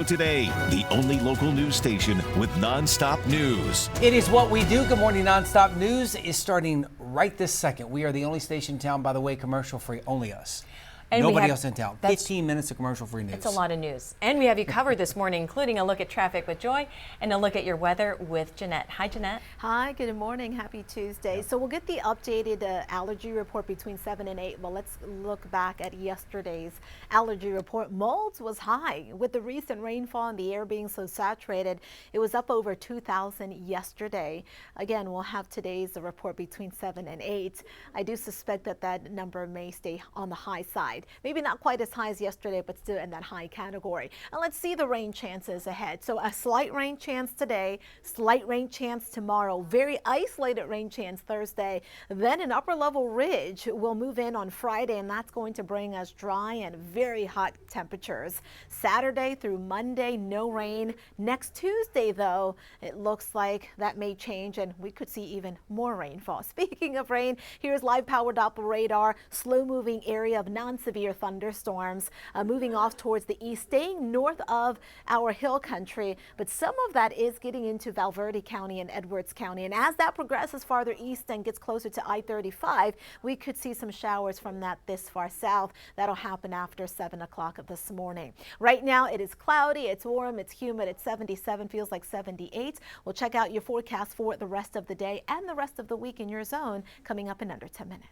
Today, the only local news station with nonstop news. It is what we do. Good morning, Nonstop News is starting right this second. We are the only station in town, by the way, commercial free, only us. And nobody else in town. 15 minutes of commercial-free news. It's a lot of news. And we have you covered this morning, including a look at traffic with Joy and a look at your weather with Jeannette. Hi, Jeannette. Hi, good morning. Happy Tuesday. Yep. So we'll get the updated allergy report between 7 and 8. Well, let's look back at yesterday's allergy report. Molds was high with the recent rainfall and the air being so saturated. It was up over 2,000 yesterday. Again, we'll have today's report between 7 and 8. I do suspect that that number may stay on the high side. Maybe not quite as high as yesterday, but still in that high category. And let's see the rain chances ahead. So a slight rain chance today, slight rain chance tomorrow, very isolated rain chance Thursday. Then an upper level ridge will move in on Friday, and that's going to bring us dry and very hot temperatures. Saturday through Monday, no rain. Next Tuesday, though, it looks like that may change and we could see even more rainfall. Speaking of rain, here's live power Doppler radar, slow moving area of non-severe thunderstorms moving off towards the east, staying north of our hill country, but some of that is getting into Valverde County and Edwards County, and as that progresses farther east and gets closer to I-35, we could see some showers from that this far south. That'll happen after 7 o'clock this morning. Right now it is cloudy, it's warm, it's humid, it's 77, feels like 78. We'll check out your forecast for the rest of the day and the rest of the week in your zone coming up in under 10 minutes.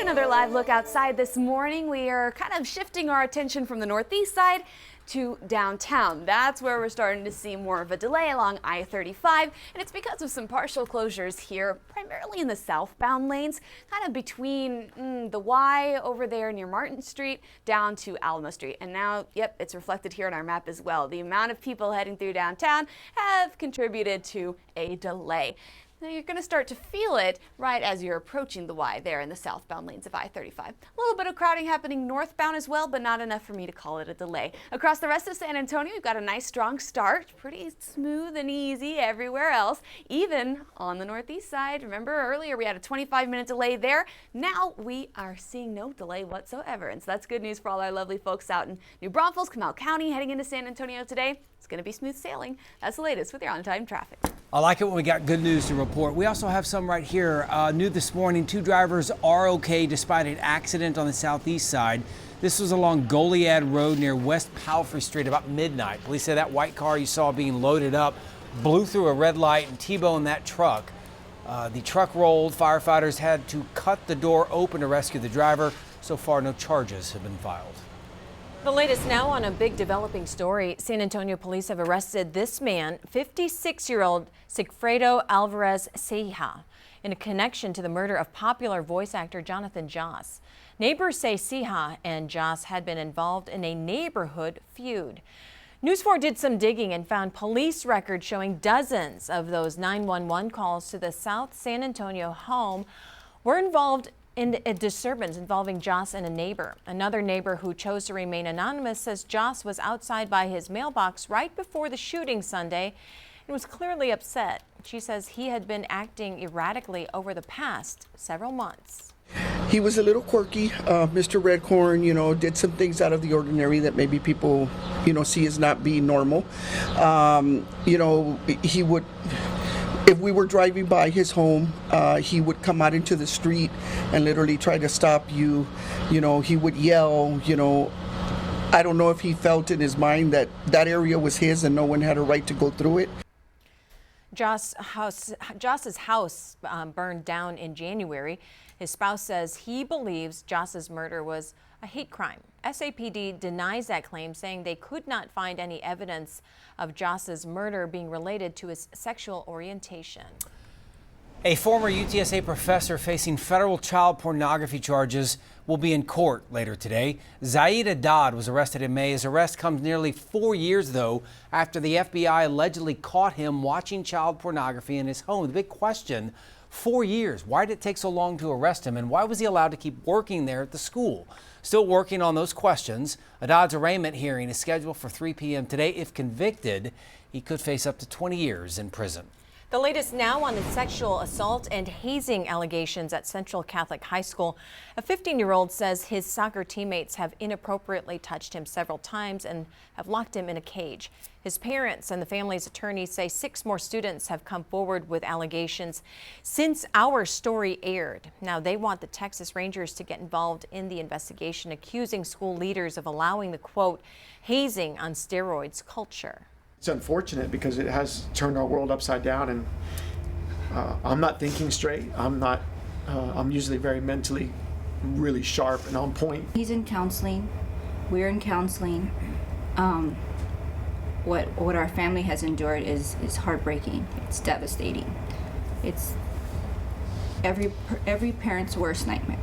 Another live look outside this morning. We are kind of shifting our attention from the northeast side to downtown. That's where we're starting to see more of a delay along I-35, and it's because of some partial closures here, primarily in the southbound lanes, kind of between the Y over there near Martin Street down to Alamo Street. And now, yep, it's reflected here on our map as well. The amount of people heading through downtown have contributed to a delay. Now you're going to start to feel it right as you're approaching the Y there in the southbound lanes of I-35. A little bit of crowding happening northbound as well, but not enough for me to call it a delay. Across the rest of San Antonio, we've got a nice strong start, pretty smooth and easy everywhere else, even on the northeast side. Remember earlier we had a 25-minute delay there. Now we are seeing no delay whatsoever, and so that's good news for all our lovely folks out in New Braunfels, Comal County, heading into San Antonio today. It's going to be smooth sailing. That's the latest with your on-time traffic. I like it when we got good news to report. We also have some right here. New this morning, 2 drivers are okay despite an accident on the southeast side. This was along Goliad Road near West Palfrey Street about midnight. Police say that white car you saw being loaded up blew through a red light and T-boned that truck. The truck rolled. Firefighters had to cut the door open to rescue the driver. So far, no charges have been filed. The latest now on a big developing story. San Antonio police have arrested this man, 56-year-old Sigfredo Alvarez Ceja, in a connection to the murder of popular voice actor Jonathan Joss. Neighbors say Ceja and Joss had been involved in a neighborhood feud. News 4 did some digging and found police records showing dozens of those 911 calls to the South San Antonio home were involved in a disturbance involving Joss and a neighbor. Another neighbor who chose to remain anonymous says Joss was outside by his mailbox right before the shooting Sunday and was clearly upset. She says he had been acting erratically over the past several months. He was a little quirky. Mr. Redhorn, did some things out of the ordinary that maybe people, see as not being normal. He would... If we were driving by his home, he would come out into the street and literally try to stop you. He would yell, I don't know if he felt in his mind that that area was his and no one had a right to go through it. Joss's house burned down in January. His spouse says he believes Joss's murder was a hate crime. SAPD denies that claim, saying they could not find any evidence of Joss's murder being related to his sexual orientation. A former UTSA professor facing federal child pornography charges will be in court later today. Zaid Haddad was arrested in May. His arrest comes nearly 4 years, though, after the FBI allegedly caught him watching child pornography in his home. The big question, 4 years. Why did it take so long to arrest him, and why was he allowed to keep working there at the school? Still working on those questions. Haddad's arraignment hearing is scheduled for 3 p.m. today. If convicted, he could face up to 20 years in prison. The latest now on the sexual assault and hazing allegations at Central Catholic High School. A 15-year-old says his soccer teammates have inappropriately touched him several times and have locked him in a cage. His parents and the family's attorneys say 6 more students have come forward with allegations since our story aired. Now they want the Texas Rangers to get involved in the investigation, accusing school leaders of allowing the, quote, hazing on steroids culture. It's unfortunate because it has turned our world upside down, and I'm not thinking straight. I'm usually very mentally really sharp and on point. He's in counseling. We're in counseling. What our family has endured is heartbreaking. It's devastating. It's every parent's worst nightmare.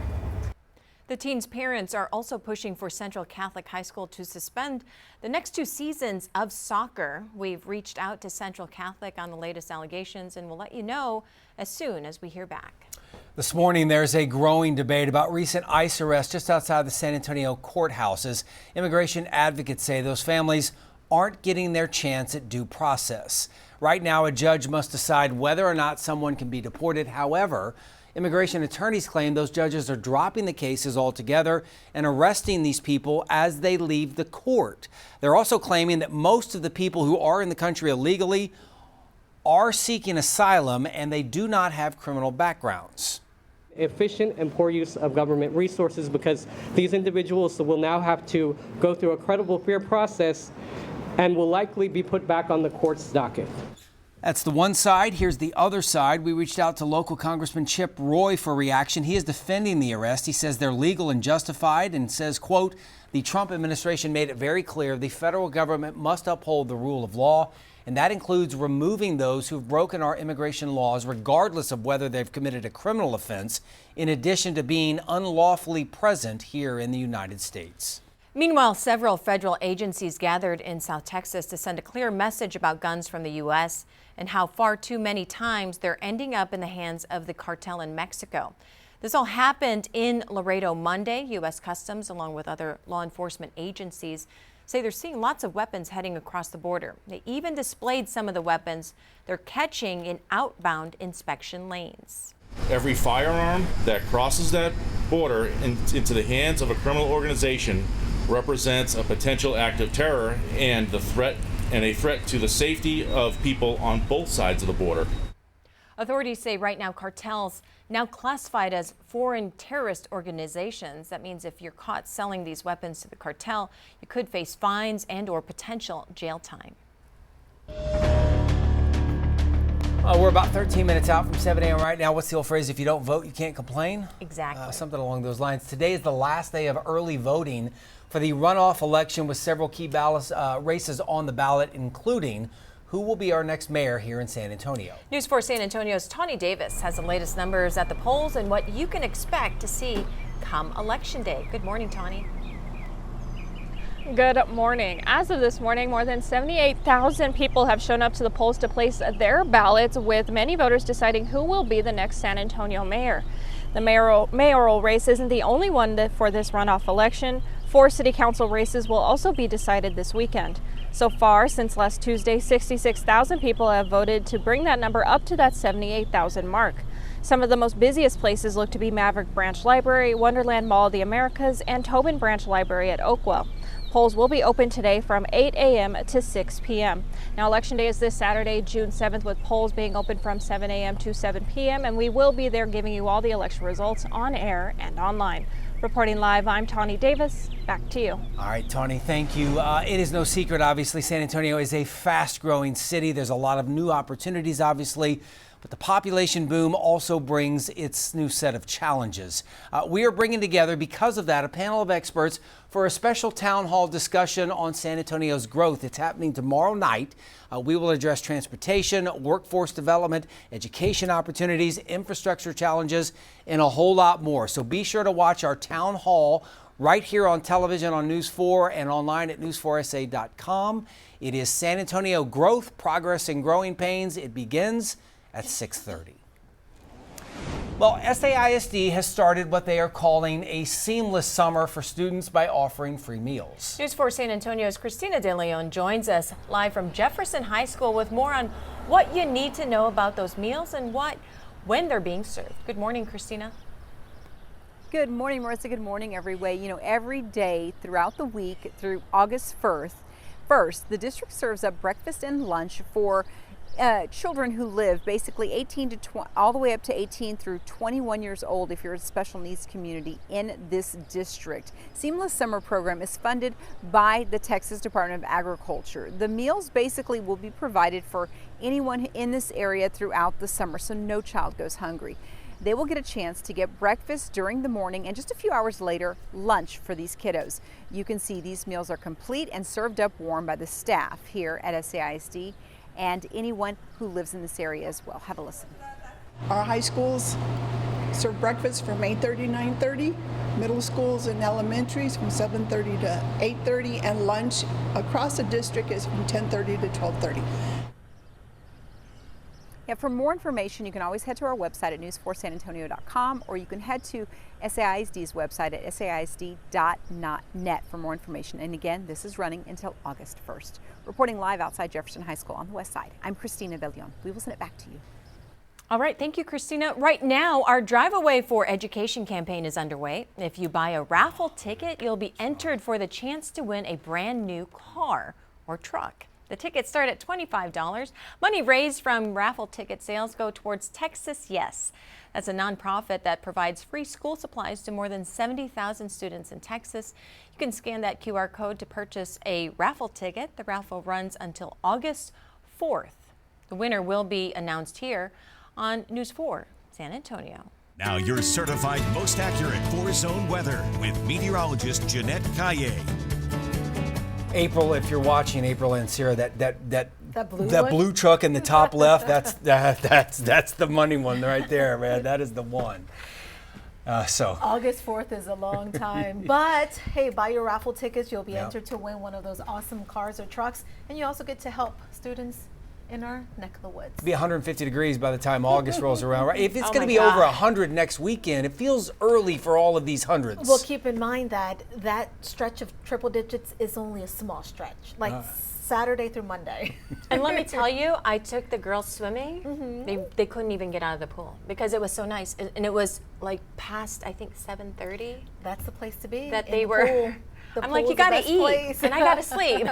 The teen's parents are also pushing for Central Catholic High School to suspend the next 2 seasons of soccer. We've reached out to Central Catholic on the latest allegations, and we'll let you know as soon as we hear back. This morning, there's a growing debate about recent ICE arrests just outside the San Antonio courthouses. Immigration advocates say those families aren't getting their chance at due process. Right now, a judge must decide whether or not someone can be deported. However, immigration attorneys claim those judges are dropping the cases altogether and arresting these people as they leave the court. They're also claiming that most of the people who are in the country illegally are seeking asylum and they do not have criminal backgrounds. Efficient and poor use of government resources, because these individuals will now have to go through a credible fair process and will likely be put back on the court's docket. That's the one side. Here's the other side. We reached out to local Congressman Chip Roy for reaction. He is defending the arrest. He says they're legal and justified and says, quote, the Trump administration made it very clear the federal government must uphold the rule of law, and that includes removing those who've broken our immigration laws regardless of whether they've committed a criminal offense, in addition to being unlawfully present here in the United States. Meanwhile, several federal agencies gathered in South Texas to send a clear message about guns from the U.S. and how far too many times they're ending up in the hands of the cartel in Mexico. This all happened in Laredo Monday. U.S. Customs, along with other law enforcement agencies, say they're seeing lots of weapons heading across the border. They even displayed some of the weapons they're catching in outbound inspection lanes. Every firearm that crosses that border into the hands of a criminal organization represents a potential act of terror and a threat to the safety of people on both sides of the border. Authorities say right now cartels now classified as foreign terrorist organizations. That means if you're caught selling these weapons to the cartel, you could face fines and/or potential jail time. We're about 13 minutes out from 7 a.m. right now. What's the old phrase? If you don't vote, you can't complain? Exactly. Something along those lines. Today is the last day of early voting for the runoff election, with several key races on the ballot, including who will be our next mayor here in San Antonio. News 4 San Antonio's Tawny Davis has the latest numbers at the polls and what you can expect to see come Election Day. Good morning, Tawny. Good morning. As of this morning, more than 78,000 people have shown up to the polls to place their ballots, with many voters deciding who will be the next San Antonio mayor. The mayoral race isn't the only one for this runoff election. 4 city council races will also be decided this weekend. So far, since last Tuesday, 66,000 people have voted to bring that number up to that 78,000 mark. Some of the most busiest places look to be Maverick Branch Library, Wonderland Mall of the Americas, and Tobin Branch Library at Oakwell. Polls will be open today from 8 a.m. to 6 p.m. Now, Election Day is this Saturday, June 7th, with polls being open from 7 a.m. to 7 p.m. And we will be there giving you all the election results on air and online. Reporting live, I'm Tawny Davis. Back to you. All right, Tawny, thank you. It is no secret, obviously, San Antonio is a fast-growing city. There's a lot of new opportunities, obviously. But the population boom also brings its new set of challenges. We are bringing together, because of that, a panel of experts for a special town hall discussion on San Antonio's growth. It's happening tomorrow night. We will address transportation, workforce development, education opportunities, infrastructure challenges, and a whole lot more. So be sure to watch our town hall right here on television on News 4 and online at news4sa.com. It is San Antonio Growth, Progress, and Growing Pains. It begins at 6:30. Well, SAISD has started what they are calling a seamless summer for students by offering free meals. News 4 San Antonio's Christina De Leon joins us live from Jefferson High School with more on what you need to know about those meals and when they're being served. Good morning, Christina. Good morning, Marissa. Good morning, everybody. You know, every day throughout the week through August 1st, the district serves up breakfast and lunch for children who live basically 18 to 20, all the way up to 18 through 21 years old if you're a special needs community in this district. Seamless Summer Program is funded by the Texas Department of Agriculture. The meals basically will be provided for anyone in this area throughout the summer, so no child goes hungry. They will get a chance to get breakfast during the morning and just a few hours later, lunch for these kiddos. You can see these meals are complete and served up warm by the staff here at SAISD and anyone who lives in this area as well. Have a listen. Our high schools serve breakfast from 8:30 to 9:30, middle schools and elementaries from 7:30 to 8:30, and lunch across the district is from 10:30 to 12:30. Yeah, for more information, you can always head to our website at news4sanantonio.com, or you can head to SAISD's website at saisd.net for more information. And again, this is running until August 1st. Reporting live outside Jefferson High School on the west side, I'm Christina De Leon. We will send it back to you. All right, thank you, Christina. Right now, our Drive Away for Education campaign is underway. If you buy a raffle ticket, you'll be entered for the chance to win a brand new car or truck. The tickets start at $25. Money raised from raffle ticket sales go towards Texas Yes. That's a nonprofit that provides free school supplies to more than 70,000 students in Texas. You can scan that QR code to purchase a raffle ticket. The raffle runs until August 4th. The winner will be announced here on News 4 San Antonio. Now your certified most accurate 4-zone weather with meteorologist Jeannette Calle. April, if you're watching, April and Sarah, that blue blue truck in the top left, that's the money one right there, man. That is the one. August 4th is a long time, but hey, buy your raffle tickets. You'll be entered to win one of those awesome cars or trucks, and you also get to help students in our neck of the woods. It'll be 150 degrees by the time August rolls around, right? If it's going to be over 100 next weekend, it feels early for all of these hundreds. Well, keep in mind that that stretch of triple digits is only a small stretch, like Saturday through Monday. And let me tell you, I took the girls swimming. They couldn't even get out of the pool because it was so nice, and it was like past, I think, 7:30. That's the place to be. That they were. I'm like, you gotta eat, and I gotta sleep.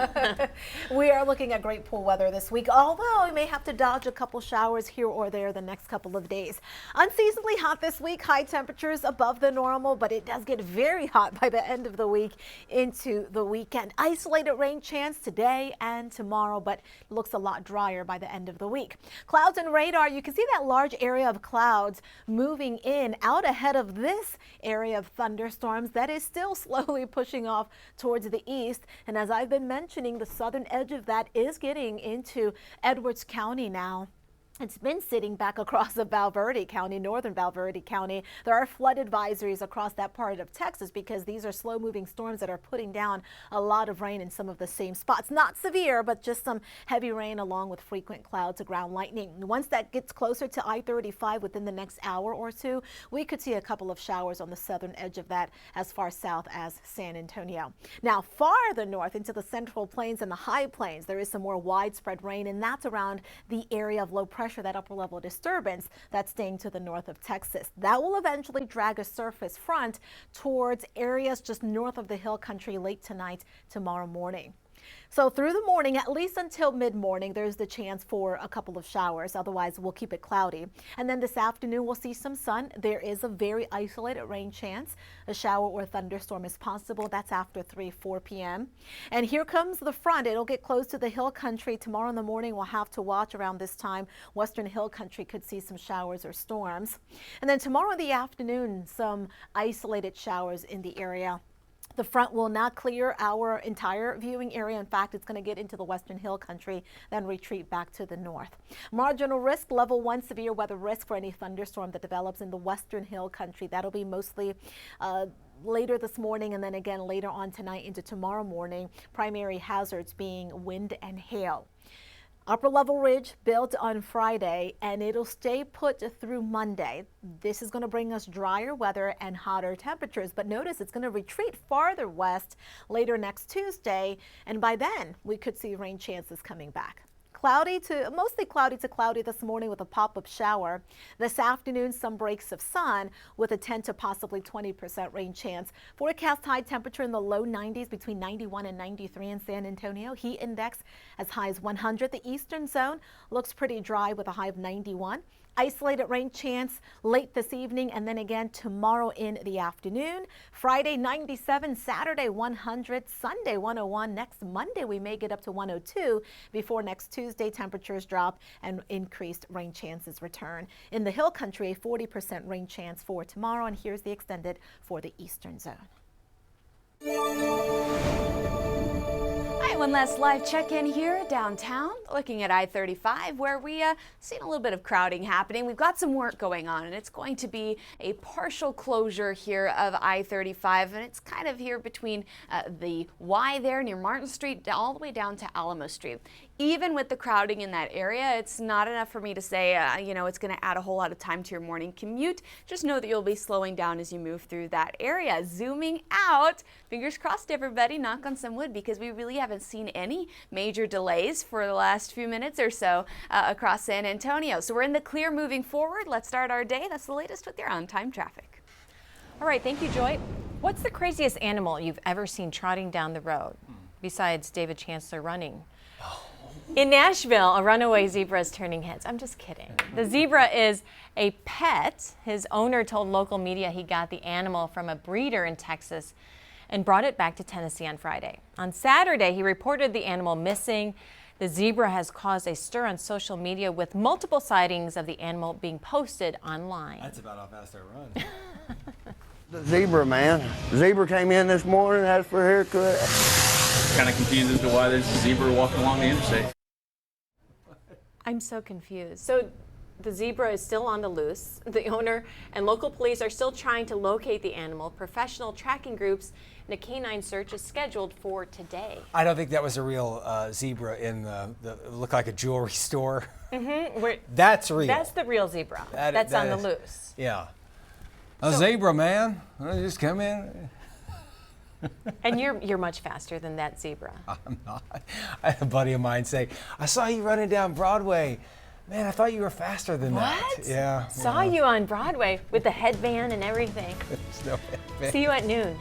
We are looking at great pool weather this week, although we may have to dodge a couple showers here or there the next couple of days. Unseasonably hot this week, high temperatures above the normal, but it does get very hot by the end of the week into the weekend. Isolated rain chance today and tomorrow, but it looks a lot drier by the end of the week. Clouds and radar, you can see that large area of clouds moving in out ahead of this area of thunderstorms that is still slowly pushing off towards the east. And as I've been mentioning, the southern edge of that is getting into Edwards County now. It's been sitting back across the Valverde County, northern Valverde County. There are flood advisories across that part of Texas because these are slow-moving storms that are putting down a lot of rain in some of the same spots. Not severe, but just some heavy rain along with frequent clouds of ground lightning. Once that gets closer to I-35 within the next hour or two, we could see a couple of showers on the southern edge of that as far south as San Antonio. Now, farther north into the central plains and the high plains, there is some more widespread rain, and that's around the area of low pressure, that upper level disturbance that's staying to the north of Texas. That will eventually drag a surface front towards areas just north of the hill country late tonight, tomorrow morning. So through the morning, at least until mid-morning, there's the chance for a couple of showers. Otherwise, we'll keep it cloudy. And then this afternoon, we'll see some sun. There is a very isolated rain chance. A shower or thunderstorm is possible. That's after 4 p.m. And here comes the front. It'll get close to the hill country. Tomorrow in the morning, we'll have to watch around this time. Western hill country could see some showers or storms. And then tomorrow in the afternoon, some isolated showers in the area. The front will not clear our entire viewing area. In fact, it's going to get into the Western Hill Country, then retreat back to the north. Marginal risk, level 1 severe weather risk for any thunderstorm that develops in the Western Hill Country. That'll be mostly later this morning and then again later on tonight into tomorrow morning. Primary hazards being wind and hail. Upper level ridge built on Friday, and it'll stay put through Monday. This is going to bring us drier weather and hotter temperatures, but notice it's going to retreat farther west later next Tuesday, and by then we could see rain chances coming back. Mostly cloudy to cloudy this morning with a pop-up shower. This afternoon, some breaks of sun with a 10 to possibly 20% rain chance. Forecast high temperature in the low 90s, between 91 and 93 in San Antonio. Heat index as high as 100. The eastern zone looks pretty dry with a high of 91. Isolated rain chance late this evening and then again tomorrow in the afternoon. Friday 97, Saturday 100, Sunday 101. Next Monday we may get up to 102 before next Tuesday temperatures drop and increased rain chances return. In the hill country, a 40% rain chance for tomorrow, and here's the extended for the eastern zone. One last live check-in here downtown, looking at I-35, where we seen a little bit of crowding happening. We've got some work going on, and it's going to be a partial closure here of I-35, and it's kind of here between the Y there near Martin Street all the way down to Alamo Street. Even with the crowding in that area, it's not enough for me to say, it's going to add a whole lot of time to your morning commute. Just know that you'll be slowing down as you move through that area. Zooming out, fingers crossed everybody, knock on some wood, because we really haven't seen any major delays for the last few minutes or so across San Antonio. So we're in the clear moving forward. Let's start our day. That's the latest with your on-time traffic. All right, thank you, Joy. What's the craziest animal you've ever seen trotting down the road, besides David Chancellor running? In Nashville, a runaway zebra is turning heads. I'm just kidding. The zebra is a pet. His owner told local media he got the animal from a breeder in Texas and brought it back to Tennessee on Friday. On Saturday, he reported the animal missing. The zebra has caused a stir on social media, with multiple sightings of the animal being posted online. That's about how fast I run. The zebra, man. The zebra came in this morning, asked for a haircut. Kind of confused as to why there's a zebra walking along the interstate. I'm so confused. So the zebra is still on the loose. The owner and local police are still trying to locate the animal. Professional tracking groups and a canine search is scheduled for today. I don't think that was a real zebra in the looked like a jewelry store. That's real. That's the real zebra. That's on the loose. Yeah. A zebra, man. Just come in. And you're much faster than that zebra. I'm not. I had a buddy of mine say, I saw you running down Broadway. Man, I thought you were faster than that. What? Yeah. Saw you on Broadway with the headband and everything. There's no headband. See you at noon.